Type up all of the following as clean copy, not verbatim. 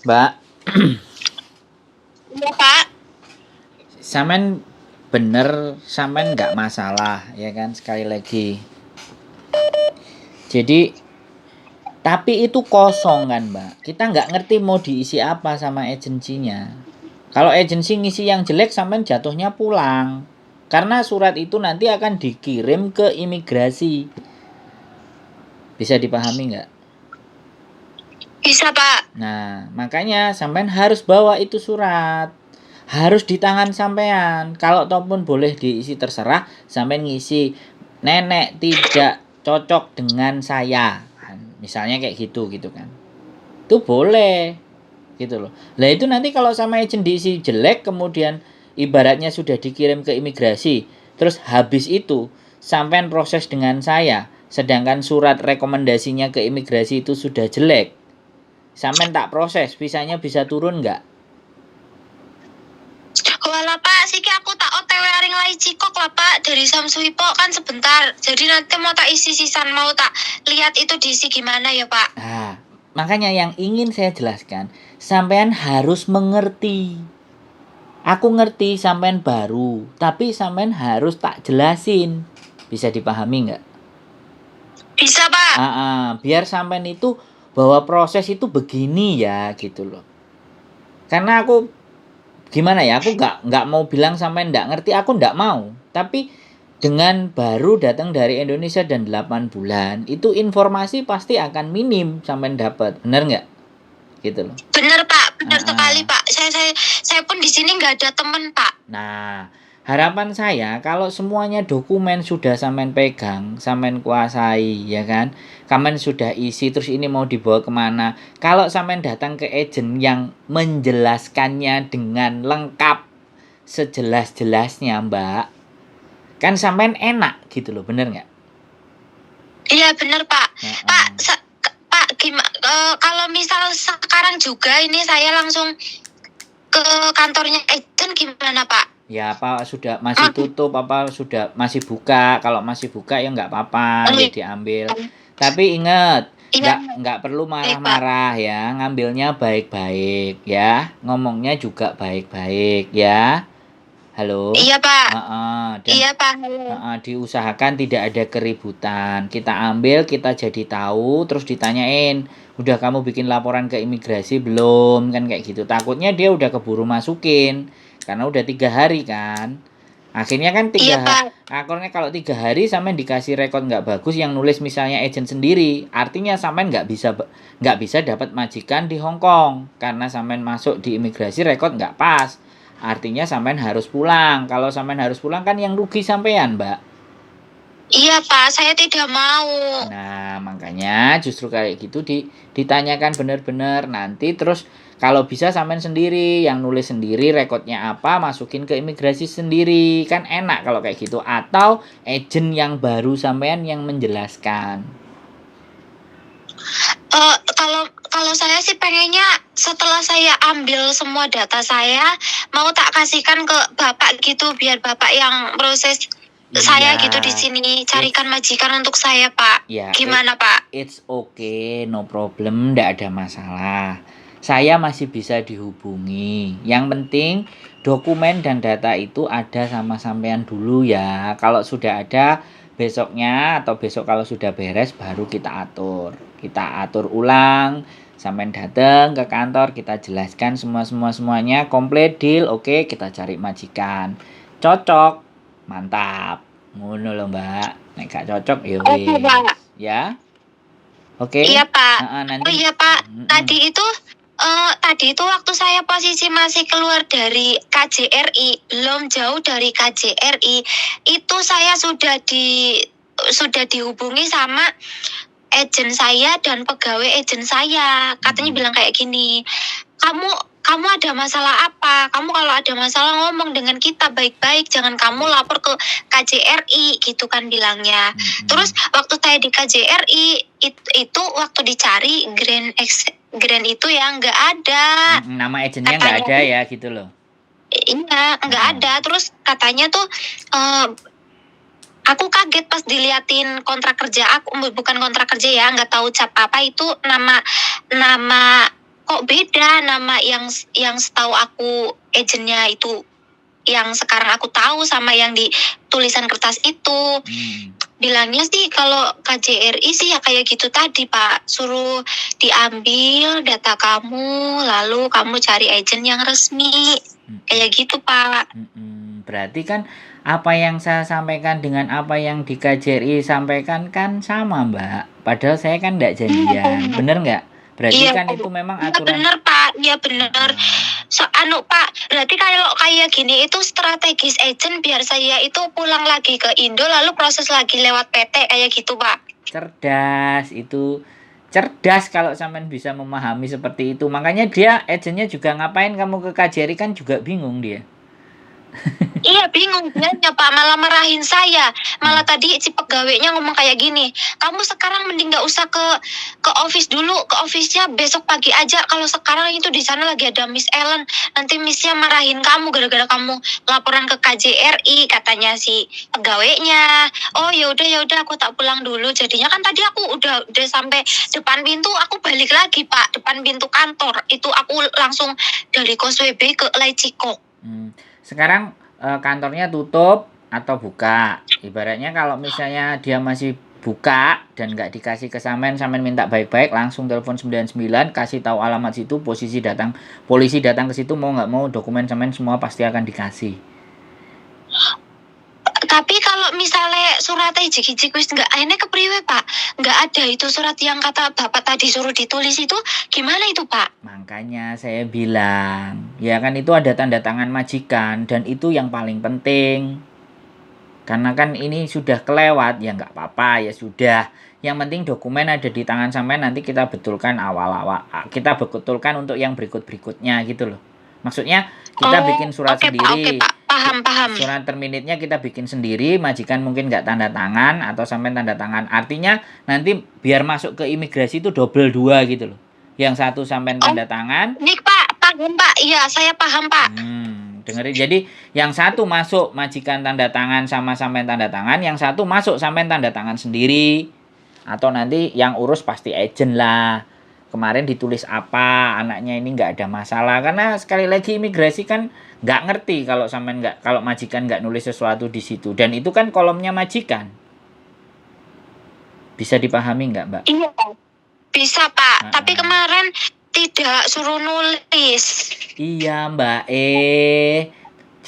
Mbak, Iya, Pak. sampean bener, sampean nggak masalah, ya kan? Sekali lagi. Jadi, tapi itu kosong kan, Mbak. Kita nggak ngerti mau diisi apa sama agensinya. Kalau agensi ngisi yang jelek, sampean jatuhnya pulang. Karena surat itu nanti akan dikirim ke imigrasi. Bisa dipahami nggak? Bisa, Pak. Nah, makanya sampean harus bawa itu surat. Harus di tangan sampean. Kalau ataupun boleh diisi terserah, sampean ngisi nenek tidak cocok dengan saya. Misalnya kayak gitu kan. Itu boleh gitu loh. Lah itu nanti kalau sama agent diisi jelek, kemudian ibaratnya sudah dikirim ke imigrasi, terus habis itu sampean proses dengan saya, sedangkan surat rekomendasinya ke imigrasi itu sudah jelek, sampean tak proses, visanya bisa turun nggak? Walah, Pak, siki aku tak OTW aring lai cikok lah, Pak, dari Samsuipo kan sebentar. Jadi nanti mau tak isi sisan, mau tak lihat itu diisi gimana ya, Pak. Nah, makanya yang ingin saya jelaskan, sampean harus mengerti. Aku ngerti sampean baru, tapi sampean harus tak jelasin. Bisa dipahami nggak? Bisa, Pak. Biar sampean itu bahwa proses itu begini ya gitu loh. Karena aku gimana ya, aku nggak mau bilang sampean nggak ngerti, aku nggak mau. Tapi dengan baru datang dari Indonesia dan 8 bulan, itu informasi pasti akan minim sampean dapat, bener nggak? Gitu loh. Bener, Pak, bener sekali, Pak. Saya pun di sini nggak ada temen, Pak. Nah, harapan saya kalau semuanya dokumen sudah sampean pegang, sampean kuasai, ya kan? Sampean sudah isi, terus ini mau dibawa kemana? Kalau sampean datang ke agent yang menjelaskannya dengan lengkap, sejelas-jelasnya, Mbak, kan sampean enak gitu loh, bener nggak? Iya, bener, Pak. Pak, Pak, kalau misal sekarang juga ini saya langsung ke kantornya agent gimana, Pak? Ya, apa sudah masih tutup, apa sudah masih buka? Kalau masih buka ya nggak apa-apa, ya diambil. Tapi ingat, nggak perlu marah-marah ya, ngambilnya baik-baik ya, ngomongnya juga baik-baik ya. Halo. Iya, Pak. Dan Iya, Pak. diusahakan tidak ada keributan. Kita ambil, kita jadi tahu, terus ditanyain, udah kamu bikin laporan ke imigrasi belum? Kan kayak gitu. Takutnya dia udah keburu masukin, karena udah 3 hari kan. Akhirnya kan akhirnya kalau 3 hari sampean dikasih rekod nggak bagus, yang nulis misalnya agent sendiri, artinya sampean nggak bisa dapat majikan di Hong Kong karena sampean masuk di imigrasi rekod nggak pas. Artinya sampean harus pulang. Kalau sampean harus pulang kan yang rugi sampean, Mbak. Iya, Pak, saya tidak mau. Nah, makanya justru kayak gitu ditanyakan benar-benar, nanti terus kalau bisa sampean sendiri yang nulis sendiri rekodnya apa, masukin ke imigrasi sendiri. Kan enak kalau kayak gitu, atau agent yang baru sampean yang menjelaskan. Kalau saya sih pengennya setelah saya ambil semua data saya, mau tak kasihkan ke Bapak gitu, biar Bapak yang proses saya gitu di sini, carikan majikan untuk saya, Pak. Ya, gimana, Pak? It's okay, no problem, ndak ada masalah. Saya masih bisa dihubungi. Yang penting dokumen dan data itu ada sama sampean dulu ya. Kalau sudah ada, besoknya atau besok kalau sudah beres baru kita atur. Kita atur ulang, sampean datang ke kantor, kita jelaskan semuanya komplit deal, oke, kita cari majikan. Cocok, mantap. Ngono lho, Mbak. Nek gak cocok ya wis. Ya. Oke. Iya, Pak. Nanti. Oh iya, Pak. Tadi itu waktu saya posisi masih keluar dari KJRI, belum jauh dari KJRI, itu saya sudah dihubungi sama agent saya dan pegawai agent saya. Katanya bilang kayak gini, kamu ada masalah apa? Kamu kalau ada masalah ngomong dengan kita baik-baik, jangan kamu lapor ke KJRI gitu kan bilangnya. Terus waktu saya di KJRI itu waktu dicari Grand itu ya nggak ada. Nama agennya nggak ada ya gitu loh. Iya, nggak ada. Terus katanya tuh aku kaget pas diliatin kontrak kerja aku, bukan kontrak kerja ya, nggak tahu cap apa itu, nama kok beda nama yang setahu aku agentnya itu yang sekarang aku tahu sama yang di tulisan kertas itu. Bilangnya sih kalau KJRI sih ya kayak gitu tadi Pak, suruh diambil data kamu lalu kamu cari agent yang resmi kayak gitu Pak. Berarti kan apa yang saya sampaikan dengan apa yang di KJRI sampaikan kan sama Mbak, padahal saya kan tidak janjian, bener nggak? Berarti kan itu memang aturan. Iya bener Pak, iya bener. Pak, berarti kalau kayak gini itu strategis agent biar saya itu pulang lagi ke Indo lalu proses lagi lewat PT kayak gitu Pak. Cerdas kalau sampean bisa memahami seperti itu. Makanya dia agentnya juga ngapain kamu ke KJRI kan juga bingung dia. Iya bingung dia Pak, malah marahin saya. Malah tadi si pegawainya ngomong kayak gini, kamu sekarang mending nggak usah ke office dulu, ke office-nya besok pagi aja. Kalau sekarang itu di sana lagi ada Miss Ellen, nanti Miss-nya marahin kamu gara-gara kamu laporan ke KJRI katanya si pegawainya. Oh ya udah aku tak pulang dulu. Jadinya kan tadi aku udah sampai depan pintu, aku balik lagi Pak, depan pintu kantor. Itu aku langsung dari Causeway Bay ke Laicikok. Sekarang kantornya tutup atau buka? Ibaratnya kalau misalnya dia masih buka dan nggak dikasih ke sampean minta baik-baik langsung telepon 99 kasih tahu alamat situ, polisi datang ke situ, mau nggak mau dokumen sampean semua pasti akan dikasih. Tapi kalau misalnya suratnya jiki-jiki wis nggak akhirnya kepriwe Pak, nggak ada itu surat yang kata Bapak tadi suruh ditulis itu, gimana itu Pak? Makanya saya bilang ya kan itu ada tanda tangan majikan dan itu yang paling penting. Karena kan ini sudah kelewat ya nggak apa-apa ya sudah. Yang penting dokumen ada di tangan sampean, nanti kita betulkan awal-awal. Kita betulkan untuk yang berikut-berikutnya gitu loh. Maksudnya kita bikin surat sendiri. Pak. Paham. Surat terminitnya kita bikin sendiri, majikan mungkin nggak tanda tangan atau sampean tanda tangan. Artinya nanti biar masuk ke imigrasi itu double 2 gitu loh. Yang satu sampean tanda tangan. Nih Pak, paham Pak. Iya, saya paham Pak. Dengerin, jadi yang satu masuk majikan tanda tangan sama sampean tanda tangan, yang satu masuk sampean tanda tangan sendiri. Atau nanti yang urus pasti agent lah. Kemarin ditulis apa, anaknya ini nggak ada masalah. Karena sekali lagi imigrasi kan nggak ngerti kalau sampean kalau majikan nggak nulis sesuatu di situ. Dan itu kan kolomnya majikan. Bisa dipahami nggak Mbak? Iya, bisa Pak. Tapi kemarin tidak suruh nulis. Iya Mbak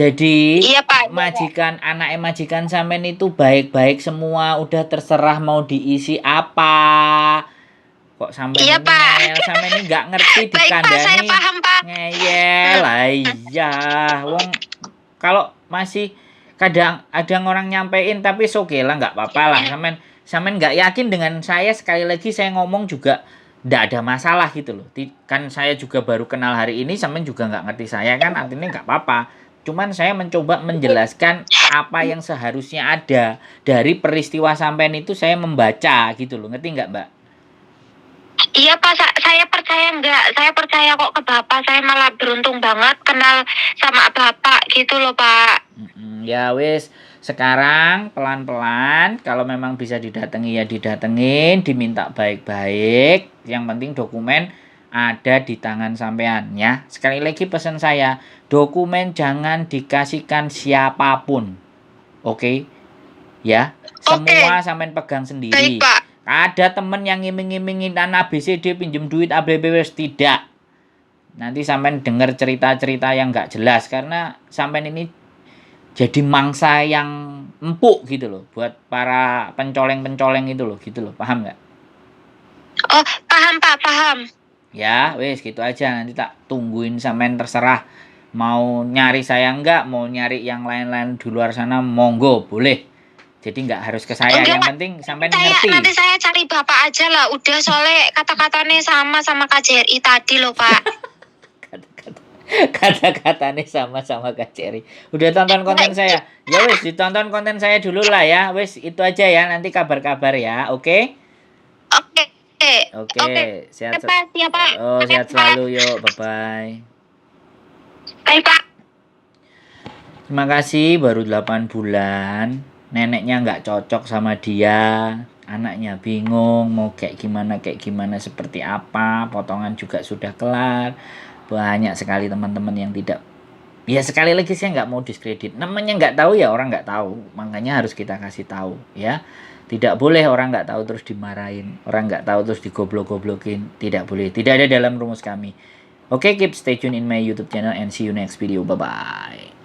Jadi iya, Pak, anaknya majikan sampean itu baik-baik semua, udah terserah mau diisi apa. Kok sampean iya, ngeyel, sampean ini nggak ngerti dikandani. Baik Pak, saya paham Pak. Ngeyel, iya. Wong kalau masih kadang ada orang nyampein tapi oke lah nggak apa-apa lah. Sampean nggak yakin dengan saya, sekali lagi saya ngomong juga nggak ada masalah gitu loh. Kan saya juga baru kenal hari ini, sampean juga nggak ngerti saya kan, artinya nggak apa-apa. Cuman saya mencoba menjelaskan apa yang seharusnya ada dari peristiwa sampean itu, saya membaca gitu loh, ngerti nggak Mbak? Iya Pak, saya percaya enggak, saya percaya kok ke Bapak, saya malah beruntung banget kenal sama Bapak gitu loh Pak. Ya wis, sekarang pelan-pelan, kalau memang bisa didatangi ya didatengin, diminta baik-baik, yang penting dokumen ada di tangan sampean ya. Sekali lagi pesan saya, dokumen jangan dikasihkan siapapun. Oke? Ya, semua sampean pegang sendiri. Baik, Pak. Ada temen yang ngiming-ngimingin tanah ABCD pinjem duit ABBWS, tidak. Nanti sampean dengar cerita-cerita yang nggak jelas karena sampean ini jadi mangsa yang empuk gitu loh buat para pencoleng-pencoleng itu loh, gitu loh. Paham nggak? Oh, paham Pak, paham. Ya, wes gitu aja, nanti tak tungguin sampean terserah. Mau nyari saya enggak, mau nyari yang lain-lain di luar sana monggo, boleh. Jadi nggak harus ke saya, yang penting sampean ngerti. Nanti saya cari Bapak aja lah, udah soalnya kata-katanya sama KJRI tadi loh Pak. Kata-katanya sama KJRI. Udah tonton konten saya? Ya wes, ditonton konten saya dulu lah ya. Wes itu aja ya, nanti kabar-kabar ya, oke? Oke. Sehat selalu, yuk, bye-bye. Bye Pak. Terima kasih, baru 8 bulan. Neneknya nggak cocok sama dia. anaknya bingung mau kayak gimana seperti apa, potongan juga sudah kelar. Banyak sekali teman-teman yang tidak, ya sekali lagi saya nggak mau diskredit, namanya nggak tahu ya orang nggak tahu, makanya harus kita kasih tahu ya. Tidak boleh orang nggak tahu terus dimarahin, orang nggak tahu terus digoblok-goblokin, tidak boleh, tidak ada dalam rumus kami. Oke, keep stay tune in my YouTube channel and see you next video, bye bye.